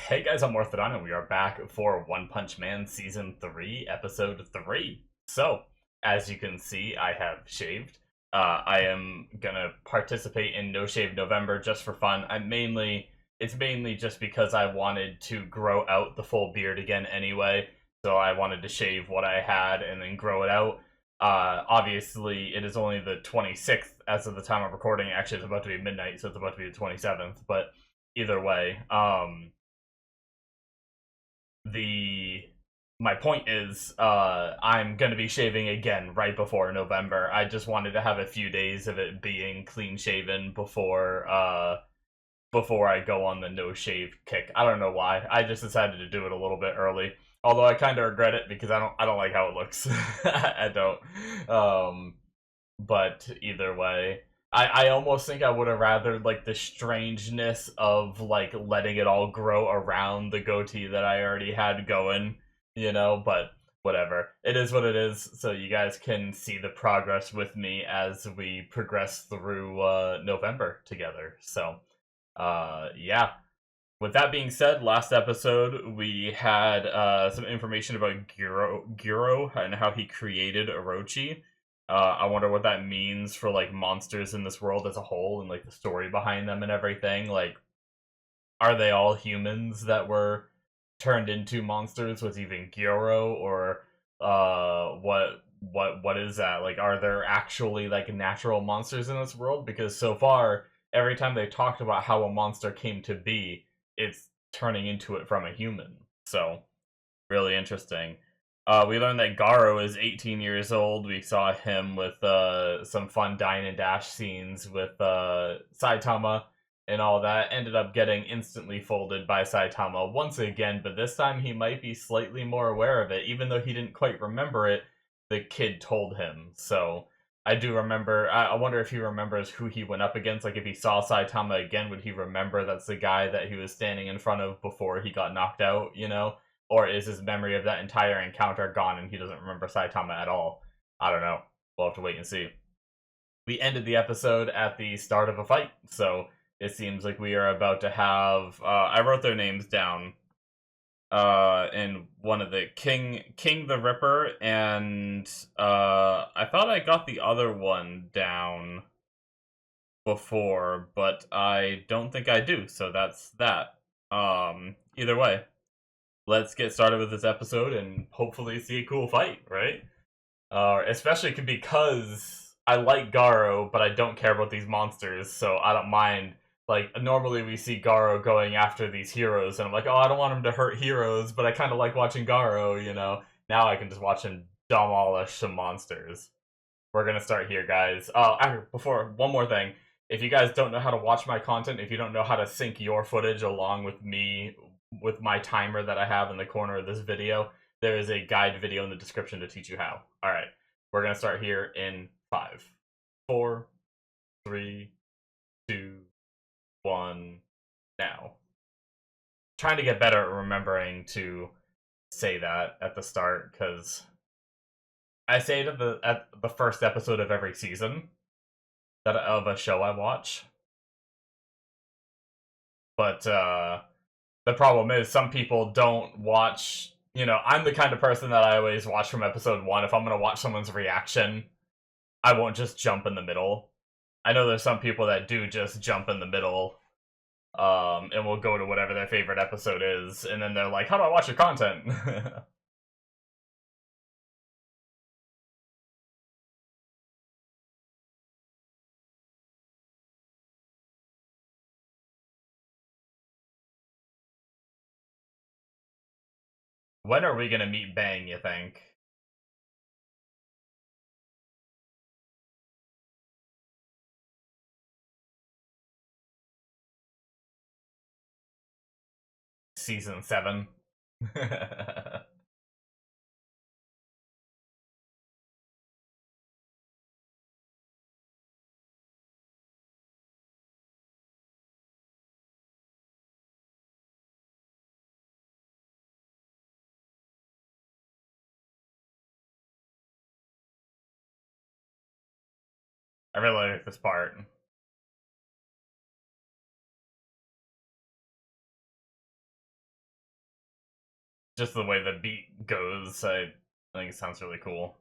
Hey guys, I'm Morthadon, and we are back for One Punch Man Season 3, Episode 3. So, as you can see, I have shaved. I am gonna participate in No Shave November just for fun. It's mainly just because I wanted to grow out the full beard again anyway. So I wanted to shave what I had and then grow it out. Obviously, it is only the 26th as of the time I'm recording. Actually, it's about to be midnight, so it's about to be the 27th. But either way, the my point is I'm gonna be shaving again right before November. I just wanted to have a few days of it being clean shaven before I go on the no shave kick. I don't know why. I just decided to do it a little bit early. Although I kind of regret it because I don't like how it looks. I don't. But either way, I almost think I would have rather like the strangeness of like letting it all grow around the goatee that I already had going, but whatever. It is what it is, so you guys can see the progress with me as we progress through November together. So, yeah. With that being said, last episode we had some information about Guro and how he created Orochi. I wonder what that means for like monsters in this world as a whole and like the story behind them and everything. Like, are they all humans that were turned into monsters with even Gyoro, or what is that? Like, are there actually like natural monsters in this world? Because so far, every time they talked about how a monster came to be, it's turning into it from a human. So really interesting. We learned that Garo is 18 years old. We saw him with some fun dine and dash scenes with Saitama and all that. Ended up getting instantly folded by Saitama once again, but this time he might be slightly more aware of it. Even though he didn't quite remember it, the kid told him. So I do remember. I wonder if he remembers who he went up against. Like if he saw Saitama again, would he remember that's the guy that he was standing in front of before he got knocked out? Or is his memory of that entire encounter gone and he doesn't remember Saitama at all? I don't know. We'll have to wait and see. We ended the episode at the start of a fight, so it seems like we are about to have. I wrote their names down. In one of the King the Ripper, and I thought I got the other one down before, but I don't think I do. So that's that. Either way, let's get started with this episode and hopefully see a cool fight, right? Especially because I like Garo, but I don't care about these monsters, so I don't mind. Like, normally we see Garo going after these heroes, and I'm like, oh, I don't want him to hurt heroes, but I kind of like watching Garo. Now I can just watch him demolish some monsters. We're gonna start here, guys. Before, one more thing. If you guys don't know how to watch my content, if you don't know how to sync your footage along with me, with my timer that I have in the corner of this video, there is a guide video in the description to teach you how. Alright, we're gonna start here in 5, 4, 3, 2, 1, now. Trying to get better at remembering to say that at the start, because I say it at the first episode of every season of a show I watch. But the problem is some people don't watch. I'm the kind of person that I always watch from episode 1. If I'm going to watch someone's reaction, I won't just jump in the middle. I know there's some people that do just jump in the middle, and will go to whatever their favorite episode is, and then they're like, how do I watch your content? When are we going to meet Bang, you think? Season 7? I really like this part. just the way the beat goes, I think it sounds really cool.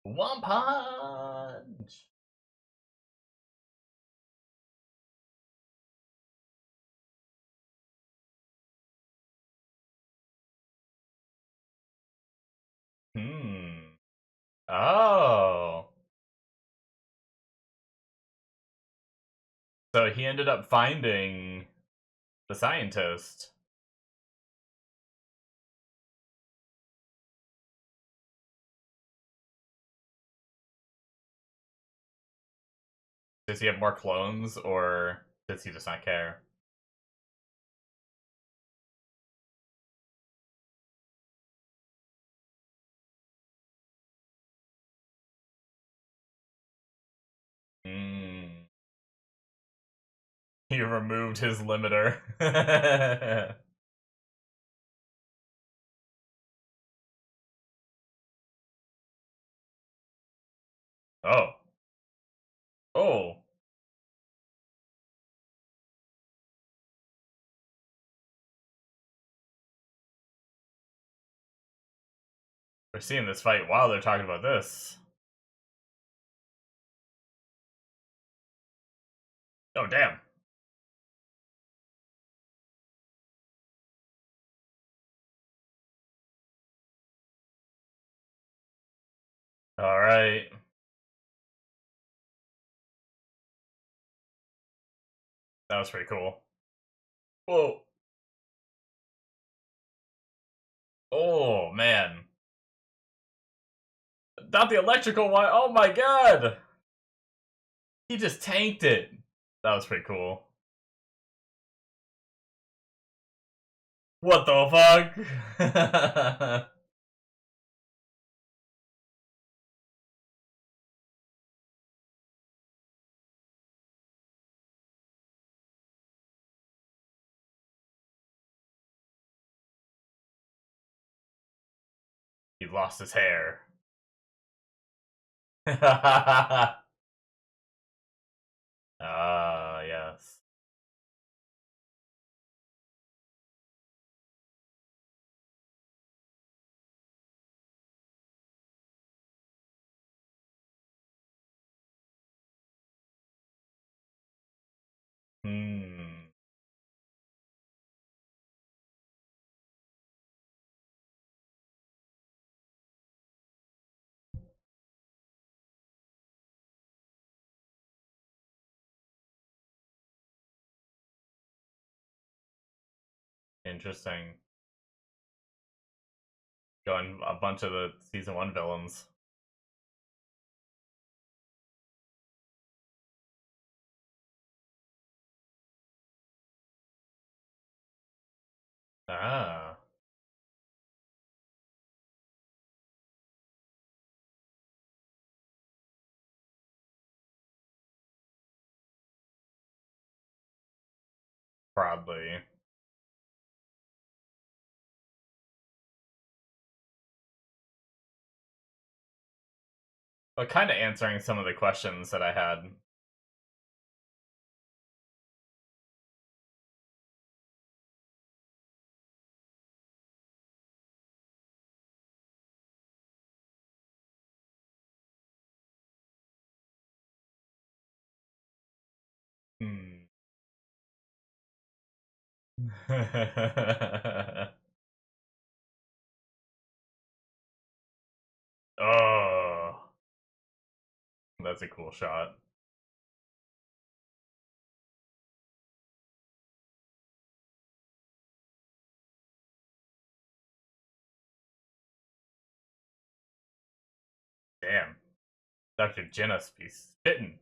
One punch. Hmm. Oh. So he ended up finding the scientist. Does he have more clones, or does he just not care? Hmm. He removed his limiter. Oh. Oh. We're seeing this fight while they're talking about this. Oh, damn. Alright. That was pretty cool. Whoa. Oh, man. Not the electrical one. Oh my god. He just tanked it. That was pretty cool. What the fuck? He lost his hair. Ah, yes. Hmm. Interesting. Going a bunch of the season 1 villains. Ah, probably. But kind of answering some of the questions that I had. Hmm. Oh, that's a cool shot. Damn. Dr. Genus be spitting.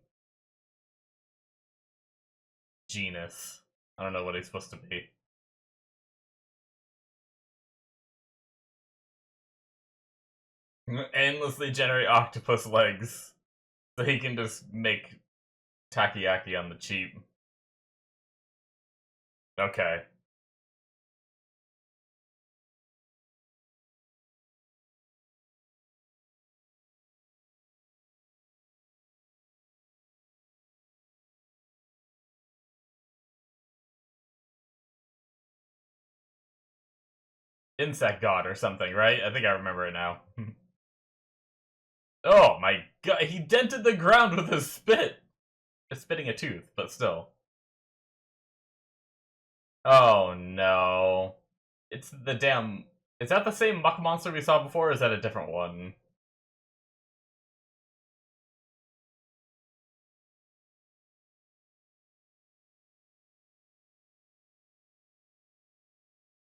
Genus. I don't know what he's supposed to be. Endlessly generate octopus legs so he can just make takoyaki on the cheap. Okay. insect god or something, right? I think I remember it now. Oh my god, he dented the ground with his spit! It's spitting a tooth, but still. Oh no. It's the damn... Is that the same muck monster we saw before, or is that a different one?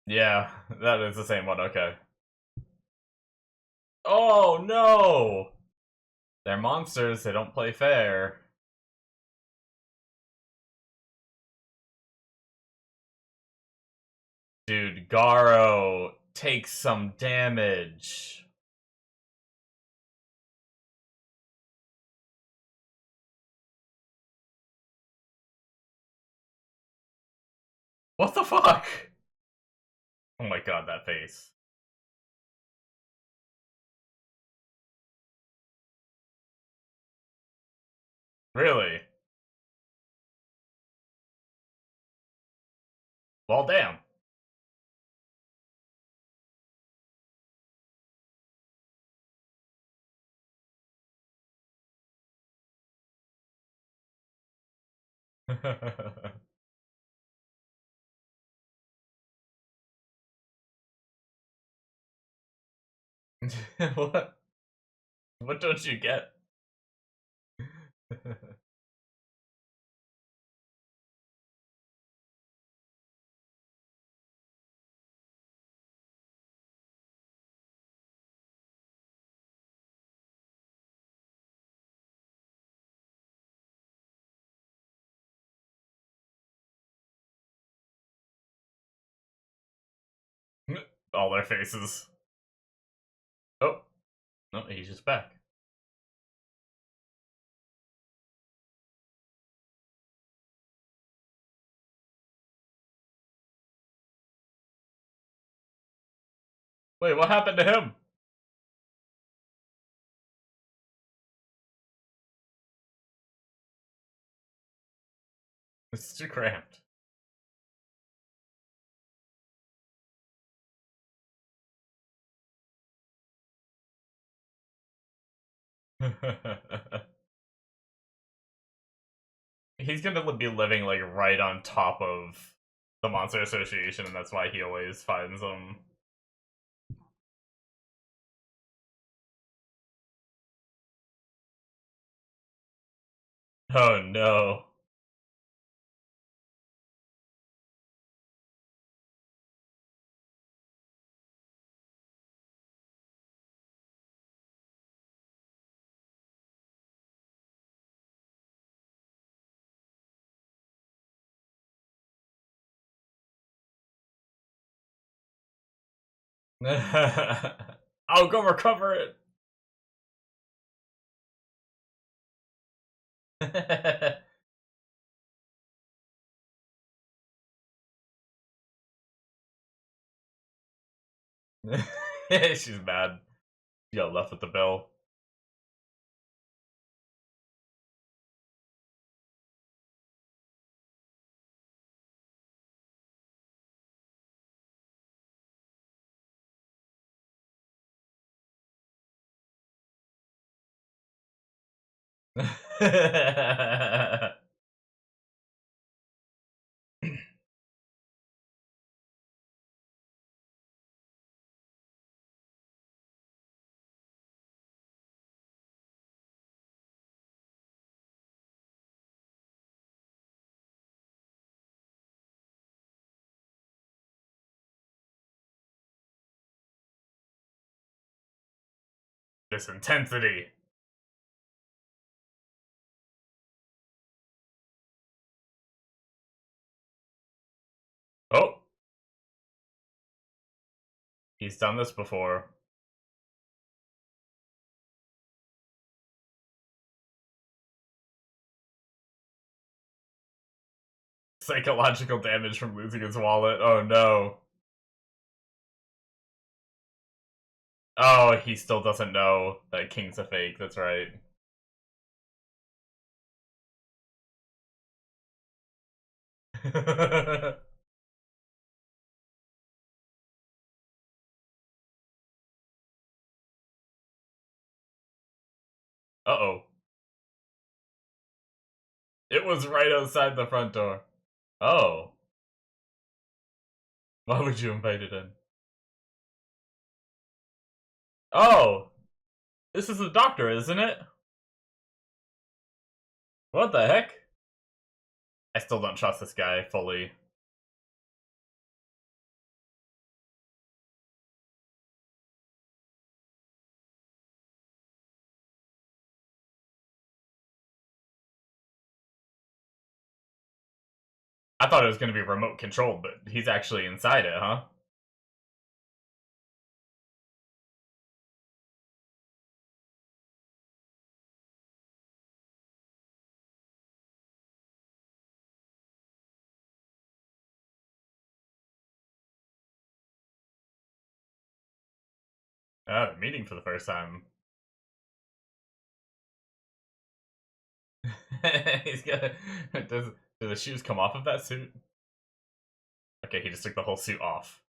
Yeah, that is the same one, okay. Oh no! They're monsters, they don't play fair. Dude, Garo takes some damage. What the fuck? Oh my god, that face. Really? Well, damn. What? What don't you get? All their faces. Oh, no, he's just back. Wait, what happened to him? It's too cramped. He's gonna be living like right on top of the Monster Association, and that's why he always finds them. Oh no. I'll go recover it. She's mad. She got left with the bill. This intensity. Oh, he's done this before. Psychological damage from losing his wallet. Oh no. Oh, he still doesn't know that King's a fake. That's right. Uh-oh. It was right outside the front door. Oh. Why would you invite it in? Oh! This is the doctor, isn't it? What the heck? I still don't trust this guy fully. I thought it was going to be remote controlled, but he's actually inside it, huh? Ah, they're meeting for the first time. He's got. Do the shoes come off of that suit? Okay, he just took the whole suit off.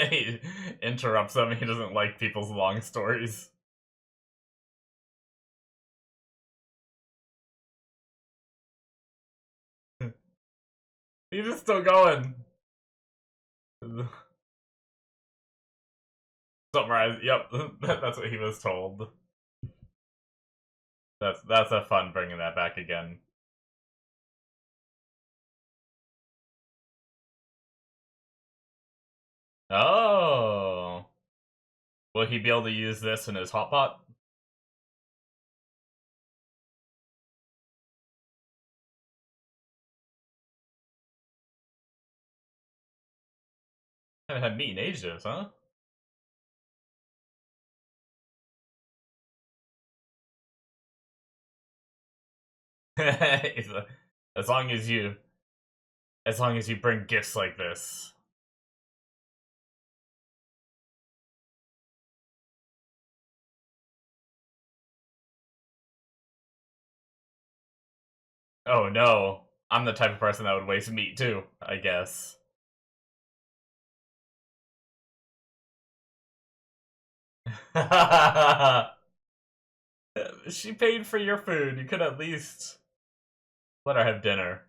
He interrupts them. He doesn't like people's long stories. He's just still going. Summarize. Yep, that's what he was told. That's a fun bringing that back again. Oh, will he be able to use this in his hot pot? Haven't had meat in ages, huh? as long as you, as long as you bring gifts like this. Oh no, I'm the type of person that would waste meat too, I guess. She paid for your food. You could at least let her have dinner.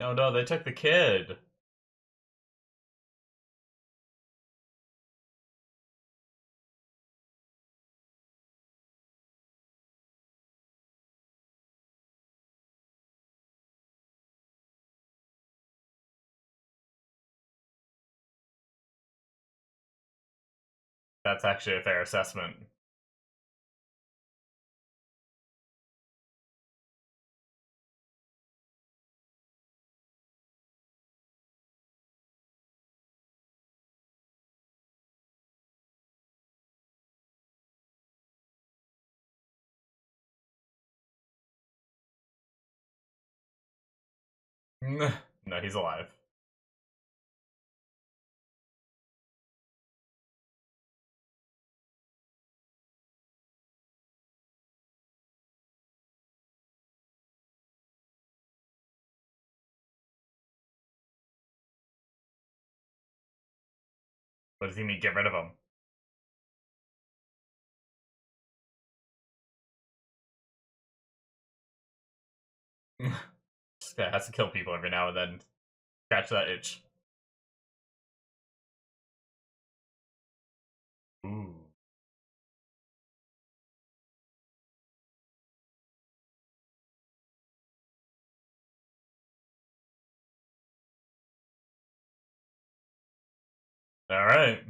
No, no, they took the kid. That's actually a fair assessment. No, he's alive. What does he mean, get rid of him? Just has to kill people every now and then. Scratch that itch. Ooh. Alright.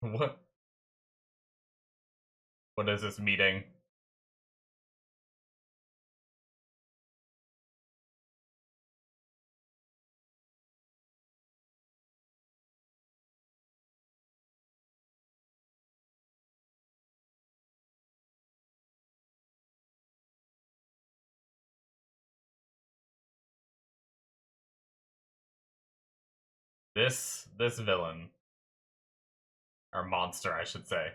What? What is this meeting? This villain. Or monster, I should say.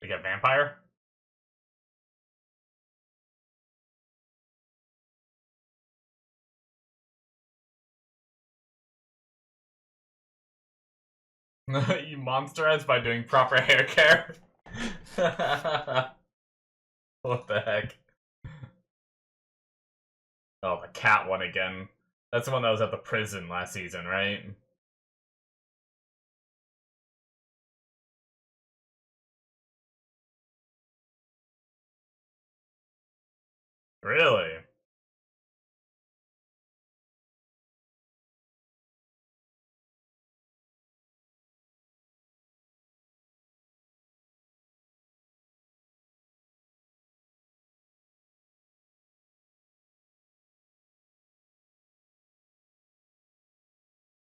We get vampire? You monsterize by doing proper hair care? What the heck? Oh, the cat one again. That's the one that was at the prison last season, right? Really?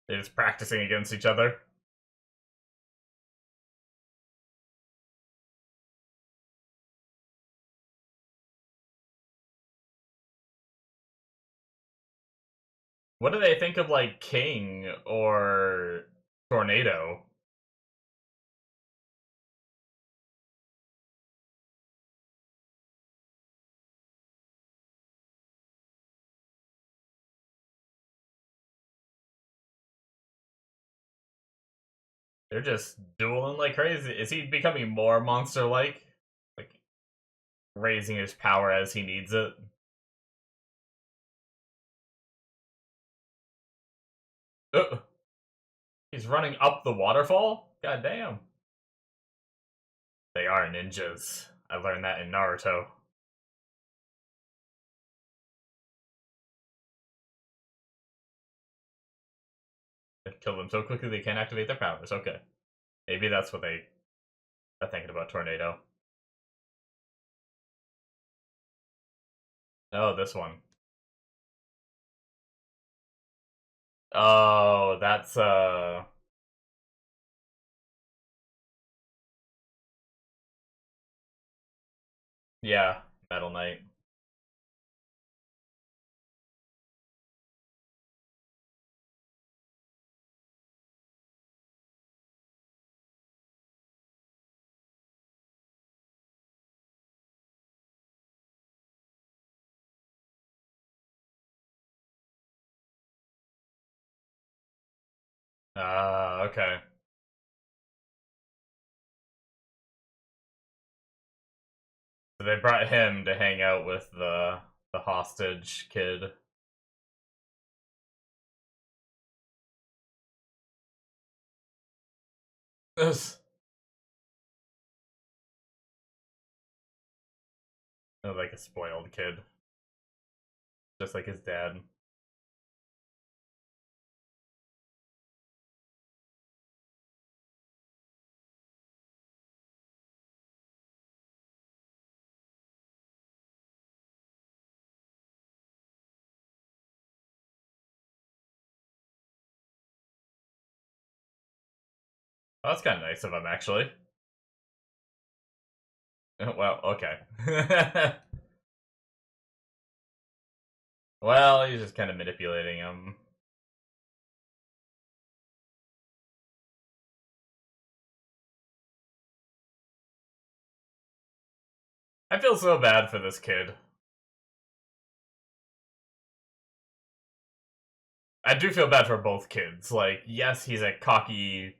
They're just practicing against each other? What do they think of, like, King or Tornado? They're just dueling like crazy. Is he becoming more monster-like? Like, raising his power as he needs it? Uh, he's running up the waterfall? God damn. They are ninjas. I learned that in Naruto. They kill them so quickly they can't activate their powers. Okay. Maybe that's what they are thinking about Tornado. Oh, this one. Oh, that's, yeah, Metal Knight. Ah, okay. So they brought him to hang out with the hostage kid. This like a spoiled kid, just like his dad. Oh, that's kind of nice of him, actually. Well, okay. Well, he's just kind of manipulating him. I feel so bad for this kid. I do feel bad for both kids. Like, yes, he's a cocky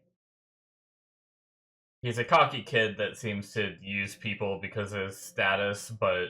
kid that seems to use people because of his status, but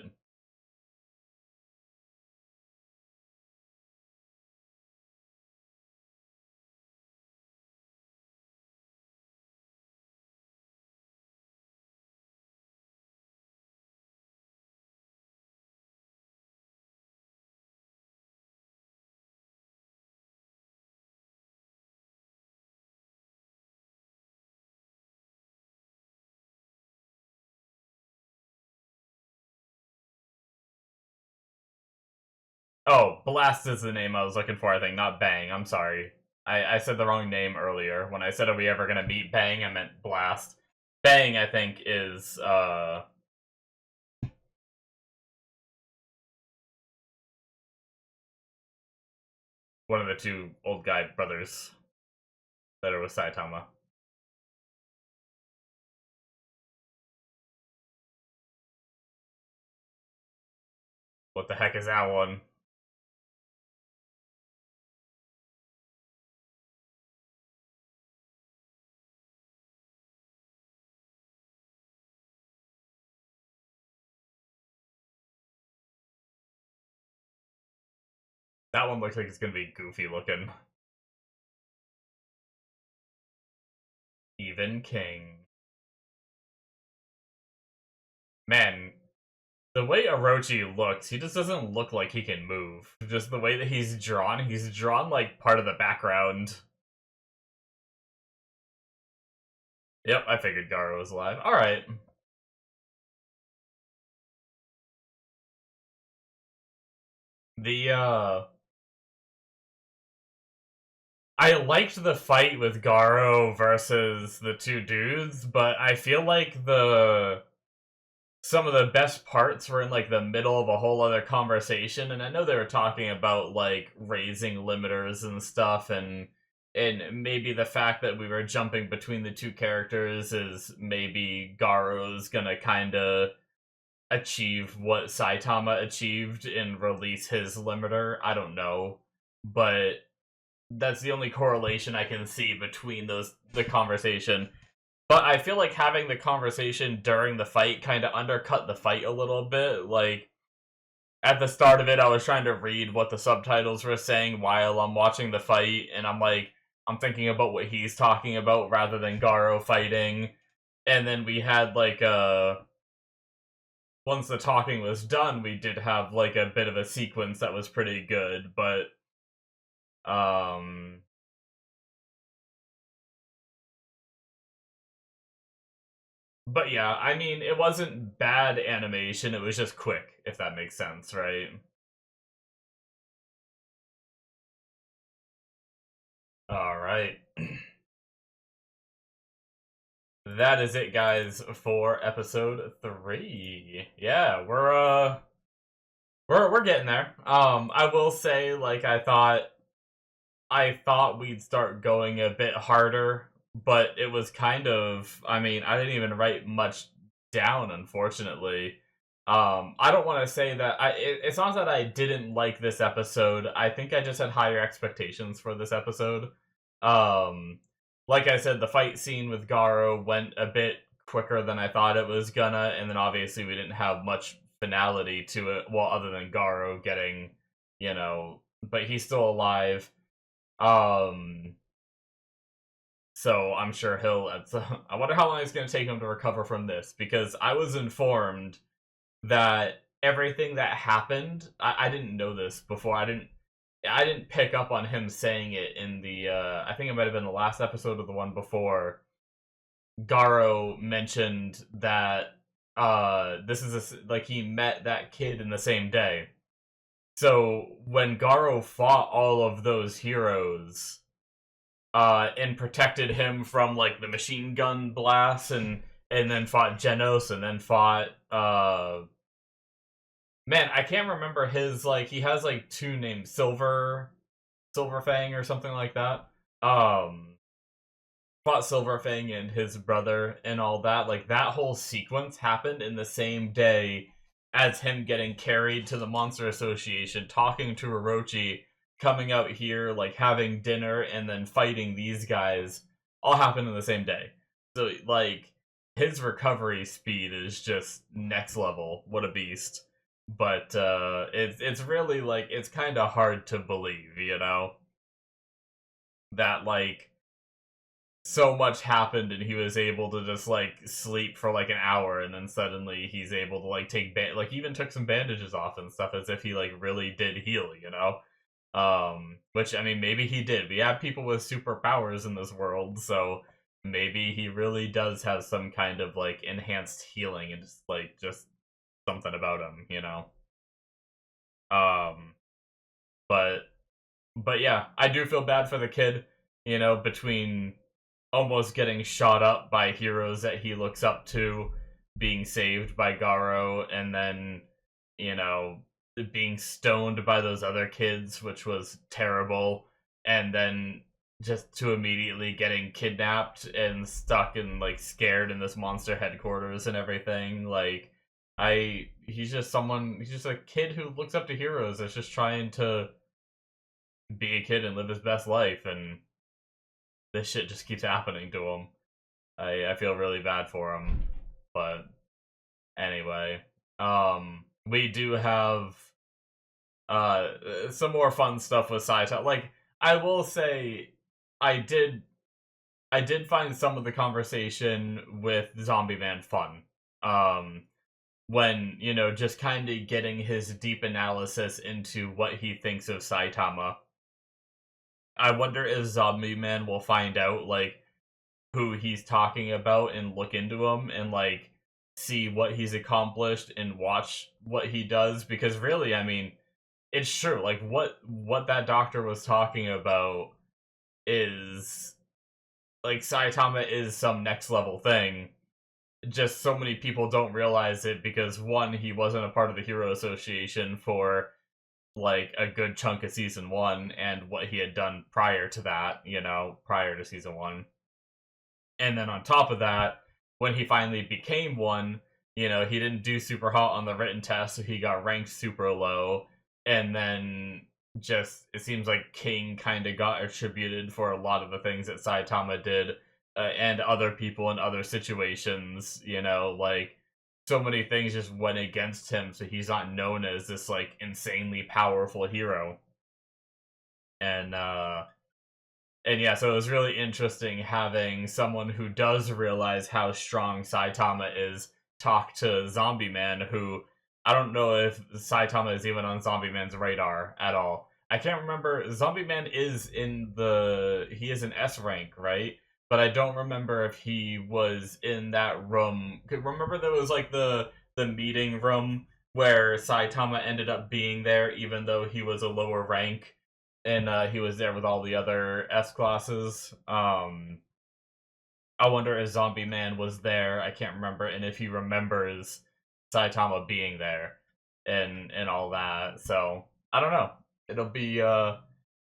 oh, Blast is the name I was looking for, I think, not Bang. I'm sorry. I said the wrong name earlier. When I said, are we ever gonna meet Bang, I meant Blast. Bang, I think, is, One of the two old guy brothers that are with Saitama. What the heck is that one? That one looks like it's gonna be goofy looking. Even King. Man, the way Orochi looks, he just doesn't look like he can move. Just the way that he's drawn like part of the background. Yep, I figured Garo was alive. Alright. The, I liked the fight with Garo versus the two dudes, but I feel like some of the best parts were in like the middle of a whole other conversation, and I know they were talking about like raising limiters and stuff, and maybe the fact that we were jumping between the two characters is maybe Garo's gonna kind of achieve what Saitama achieved and release his limiter. I don't know, but that's the only correlation I can see between the conversation. But I feel like having the conversation during the fight kind of undercut the fight a little bit. Like, at the start of it, I was trying to read what the subtitles were saying while I'm watching the fight, and I'm thinking about what he's talking about rather than Garo fighting. And then we had, like, once the talking was done, we did have, like, a bit of a sequence that was pretty good, um... But yeah, I mean, it wasn't bad animation, it was just quick, if that makes sense, right? Alright. That is it, guys, for episode 3. Yeah, we're getting there. I will say, like, I thought we'd start going a bit harder, but it was kind of, I mean, I didn't even write much down, unfortunately. I don't want to say that it's not that I didn't like this episode. I think I just had higher expectations for this episode. Um, like I said, the fight scene with Garo went a bit quicker than I thought it was gonna, and then obviously we didn't have much finality to it, well, other than Garo getting, but he's still alive. Um, so I'm sure he'll. I wonder how long it's going to take him to recover from this, because I was informed that everything that happened. I didn't know this before. I didn't pick up on him saying it in the. I think it might have been the last episode of the one before. Garo mentioned that this is like he met that kid in the same day. So when Garo fought all of those heroes and protected him from like the machine gun blasts, and then fought Genos, and then fought man, I can't remember his, like, he has like two names, Silver Fang or something like that. Um Fought Silver Fang and his brother and all that. Like, that whole sequence happened in the same day as him getting carried to the Monster Association, talking to Orochi, coming out here, like having dinner, and then fighting these guys. All happened in the same day. So, like, his recovery speed is just next level. What a beast. But it's really, like, it's kind of hard to believe, that, like, so much happened and he was able to just like sleep for like an hour, and then suddenly he's able to like like even took some bandages off and stuff, as if he like really did heal. Which, I mean, maybe he did. We have people with superpowers in this world, so maybe he really does have some kind of like enhanced healing, and just something about him. um but yeah, I do feel bad for the kid, between almost getting shot up by heroes that he looks up to, being saved by Garo, and then, you know, being stoned by those other kids, which was terrible, and then just to immediately getting kidnapped and stuck and like scared in this monster headquarters and everything. Like, he's just a kid who looks up to heroes that's just trying to be a kid and live his best life, and this shit just keeps happening to him. I feel really bad for him, but anyway, we do have some more fun stuff with Saito. Like, I will say, I did I did find some of the conversation with Zombie Man fun. Um, when, just kind of getting his deep analysis into what he thinks of Saitama. I wonder if Zombie Man will find out, like, who he's talking about and look into him and, like, see what he's accomplished and watch what he does. Because really, I mean, it's true. Like, what that doctor was talking about is, like, Saitama is some next level thing. Just so many people don't realize it because, one, he wasn't a part of the Hero Association for like a good chunk of season one, and what he had done prior to that, prior to season one. And then on top of that, when he finally became one, he didn't do super hot on the written test, so he got ranked super low. And then just, it seems like King kind of got attributed for a lot of the things that Saitama did, and other people in other situations, like, so many things just went against him, so he's not known as this, like, insanely powerful hero. And, and yeah, so it was really interesting having someone who does realize how strong Saitama is talk to Zombie Man, who I don't know if Saitama is even on Zombie Man's radar at all. I can't remember. Zombie Man is he is an S rank, right? But I don't remember if he was in that room. Remember there was like the meeting room where Saitama ended up being there, even though he was a lower rank, and he was there with all the other S classes. I wonder if Zombie Man was there. I can't remember, and if he remembers Saitama being there and all that. So I don't know.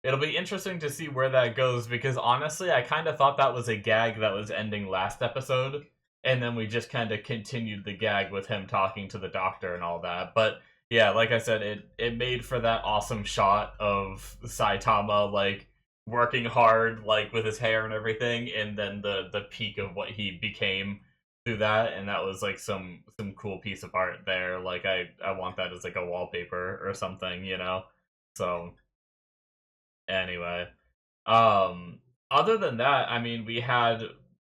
It'll be interesting to see where that goes, because honestly, I kind of thought that was a gag that was ending last episode, and then we just kind of continued the gag with him talking to the doctor and all that. But yeah, like I said, it made for that awesome shot of Saitama, like, working hard, like, with his hair and everything, and then the peak of what he became through that. And that was like some cool piece of art there. Like, I want that as like a wallpaper or something. So anyway, um other than that, I mean, we had,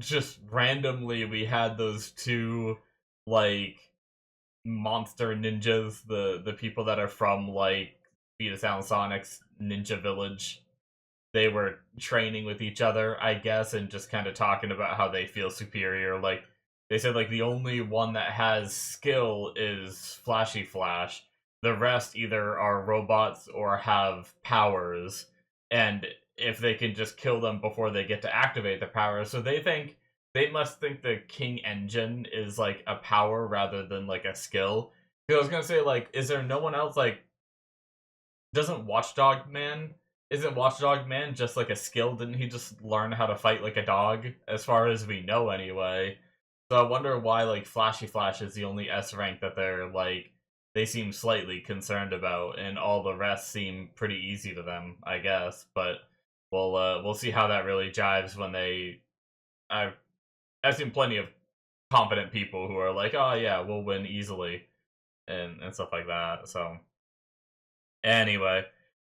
just randomly, we had those two, like, monster ninjas, the people that are from, like, Speed of Sound Sonic's Ninja Village. They were training with each other, I guess, and just kind of talking about how they feel superior. Like, they said, like, the only one that has skill is Flashy Flash. The rest either are robots or have powers, and if they can just kill them before they get to activate their powers. So they must think the King Engine is like a power rather than like a skill. Because I was gonna say, like, is there no one else, like, doesn't Watchdog Man isn't Watchdog Man just like a skill? Didn't he just learn how to fight like a dog? As far as we know, anyway. So I wonder why, like, Flashy Flash is the only S rank that they're, like, they seem slightly concerned about, and all the rest seem pretty easy to them, I guess. But we'll see how that really jives when they. I've seen plenty of confident people who are like, oh yeah, we'll win easily, and stuff like that. So anyway,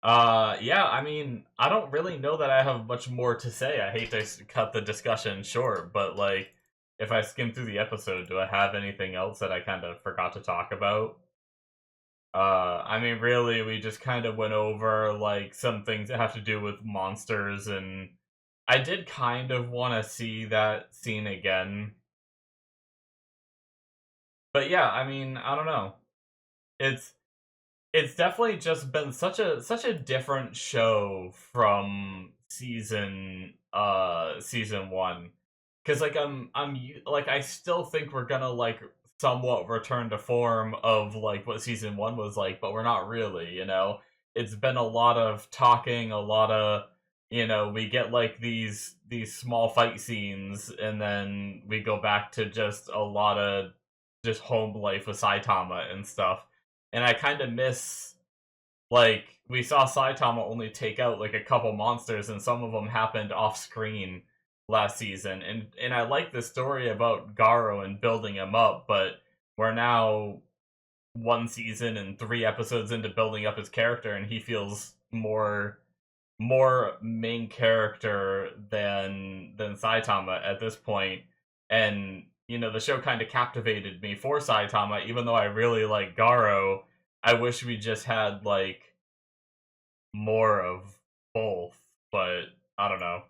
yeah, I mean, I don't really know that I have much more to say. I hate to cut the discussion short, but, like, if I skim through the episode, do I have anything else that I kind of forgot to talk about? I mean, really, we just kind of went over, like, some things that have to do with monsters, and I did kind of want to see that scene again. But yeah, I mean, I don't know. It's it's definitely just been such a different show from season one. Because, like, like, I still think we're gonna, like, somewhat return to form of like what season 1 was like, but we're not really, you know. It's been a lot of talking, a lot of, you know, we get like these small fight scenes, and then we go back to just a lot of just home life with Saitama and stuff. And I kind of miss, like, we saw Saitama only take out like a couple monsters, and some of them happened off screen last season. And I like the story about Garo and building him up, but we're now 1 season and 3 episodes into building up his character, and he feels more main character than Saitama at this point. And you know, the show kind of captivated me for Saitama, even though I really like Garo. I wish we just had like more of both, but I don't know.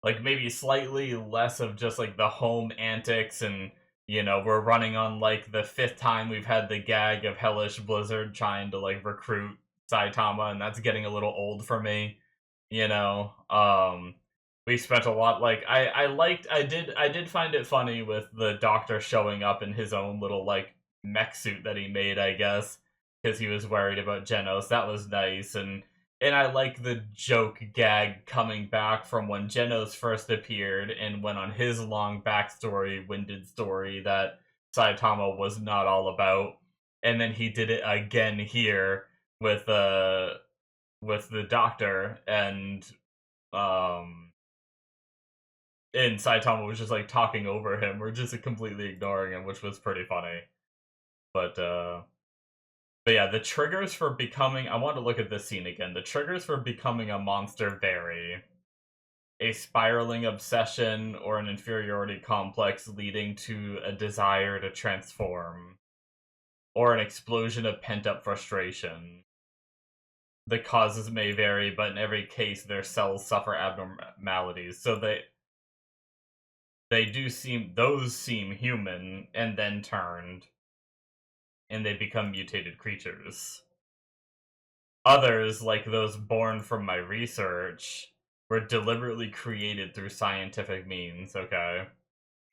Like maybe slightly less of just like the home antics, and you know, we're running on like the 5th time we've had the gag of Hellish Blizzard trying to like recruit Saitama, and that's getting a little old for me. You know, we spent a lot, like, I did find it funny with the doctor showing up in his own little like mech suit that he made, I guess, because he was worried about Genos. That was nice. And I like the joke gag coming back from when Genos first appeared and went on his long backstory, winded story that Saitama was not all about. And then he did it again here with the doctor, um and Saitama was just like talking over him or just completely ignoring him, which was pretty funny. But yeah, the triggers for becoming, I want to look at this scene again. The triggers for becoming a monster vary. A spiraling obsession or an inferiority complex leading to a desire to transform. Or an explosion of pent-up frustration. The causes may vary, but in every case their cells suffer abnormalities. So those seem human and then turned, and they become mutated creatures. Others, like those born from my research, were deliberately created through scientific means, okay?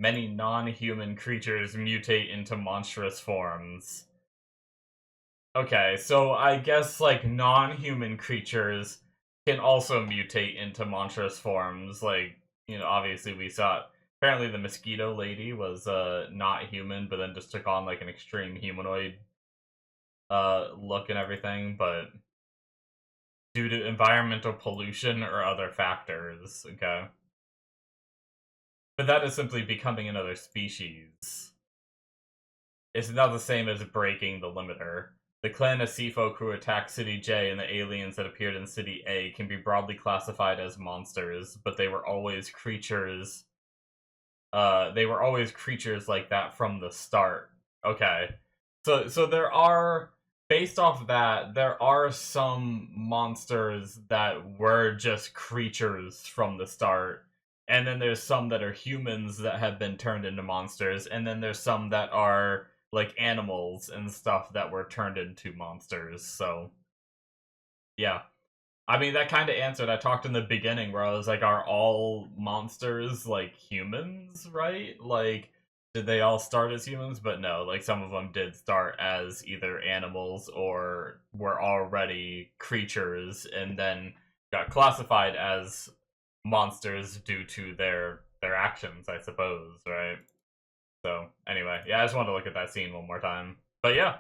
Many non-human creatures mutate into monstrous forms. Okay, so I guess, like, non-human creatures can also mutate into monstrous forms. Like, you know, obviously we saw, apparently the mosquito lady was, not human, but then just took on, like, an extreme humanoid, look and everything, but due to environmental pollution or other factors, okay? But that is simply becoming another species. It's not the same as breaking the limiter. The clan Asifo who attacked City J and the aliens that appeared in City A can be broadly classified as monsters, but they were always creatures. They were always creatures like that from the start. Okay, so there are, based off that, there are some monsters that were just creatures from the start, and then there's some that are humans that have been turned into monsters, and then there's some that are like animals and stuff that were turned into monsters. So yeah, I mean, that kind of answered. I talked in the beginning where I was like, are all monsters like humans, right? Like, did they all start as humans? But no, like some of them did start as either animals or were already creatures and then got classified as monsters due to their actions, I suppose, right? So anyway, yeah, I just wanted to look at that scene one more time. But yeah,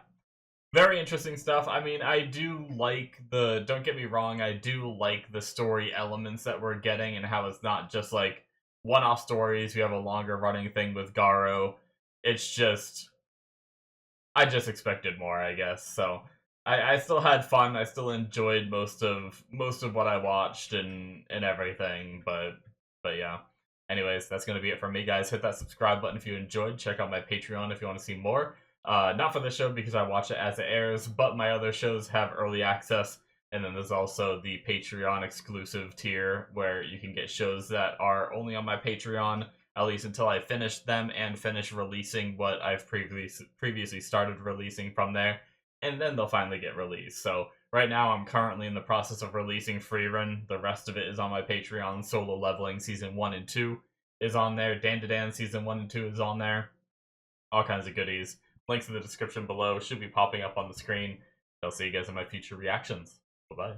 very interesting stuff. I mean, I do like the, don't get me wrong, I do like the story elements that we're getting and how it's not just like one-off stories. We have a longer running thing with Garo. It's just, I just expected more, I guess. So I still had fun. I still enjoyed most of what I watched and everything, but yeah. Anyways, that's gonna be it for me, guys. Hit that subscribe button if you enjoyed. Check out my Patreon if you want to see more. Not for this show because I watch it as it airs, but my other shows have early access. And then there's also the Patreon exclusive tier where you can get shows that are only on my Patreon, at least until I finish them and finish releasing what I've previously started releasing from there. And then they'll finally get released. So right now I'm currently in the process of releasing Freerun. The rest of it is on my Patreon, Solo Leveling Season 1 and 2. is on there. Dan Season 1 and 2 is on there. All kinds of goodies. Links in the description below should be popping up on the screen. I'll see you guys in my future reactions. Bye-bye.